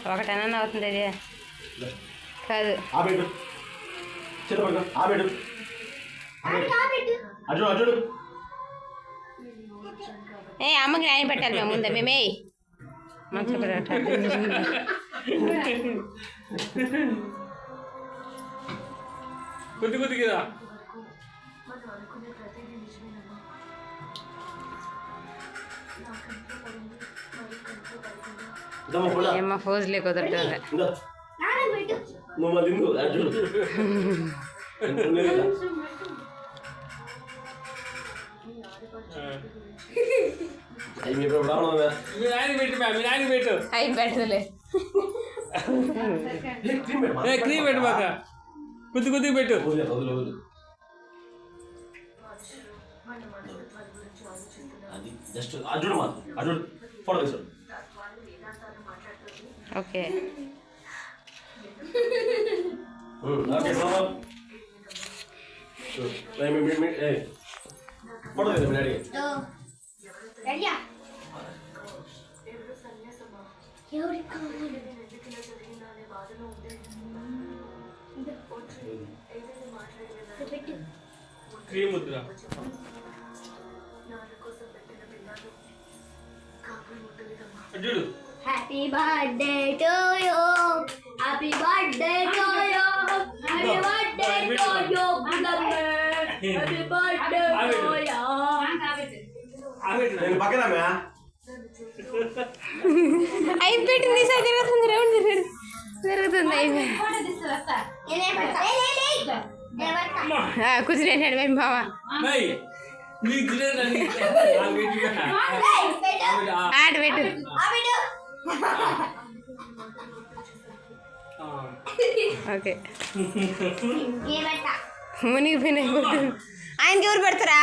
ఒకటైనా అవుతుంది కాదు ఏ అమ్మకి నాయన పెట్టాలి మేము ముందే మేమే మంచిగా కొద్ది కొద్దిగా ఏమో ఫోజులే కుదరట్లే అయి పెట్టలే క్రీమ్ పెట్టు బాగా కొద్ది కొద్దిగా పెట్టు ఓకే క్రీమ్ వద్దురా చూడు Happy birthday to you. Happy birthday to you. Happy birthday to you. Happy birthday to you. అయి పెట్టింది సార్ తిరుగుతుంది రౌండ్ తిరుగుతుంది కూర్చునేసాడు మేము బావ ఆట పెట్టు ఓకే మునిగిపోయినాయి ఆయనకి ఎవరు పెడతారా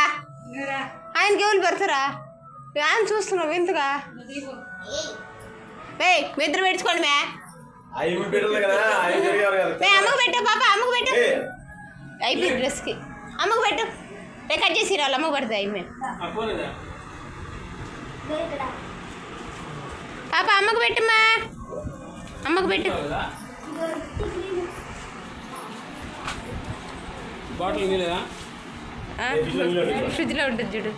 ఆయనకి ఎవరు పెడతారా ఆయన చూస్తున్నావు ఎంతగా మీ ఇద్దరు పెట్టుకోండి మే అమ్మకు పెట్టు పాప అమ్మకు పెట్టు అయిపోయింది డ్రెస్కి అమ్మకు పెట్టు కట్ చేసి రావాలి అమ్మకు పడుతుంది అయిపోయింది పాప అమ్మకు పెట్టమ్మా అమ్మకు పెట్టు ఫ్రిడ్జ్లో ఉంటుంది చూడు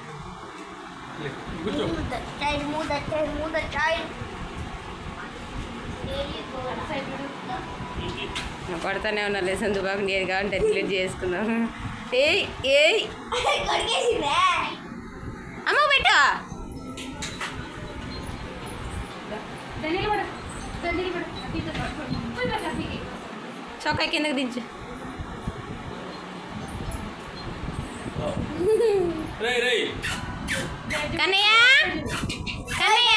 కొడతానే ఉన్నా లేసం దుబాకు నేను కావాలంటే డిలీట్ చేసుకున్నాం ఏయ్ ఏయ్ అమ్మ పెట్టు చొక్కా కిందకి దించు కన్నయ్య కన్నయ్య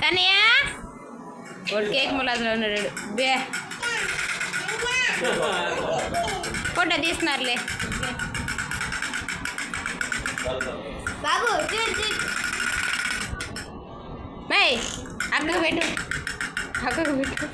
కన్నయ్య వాడు కేక్ ములాదులో ఉన్నాడు బే ఫోటో తీస్తున్నారులే బాబు మై అక్కడికి పెట్టు అక్కడికి పెట్టు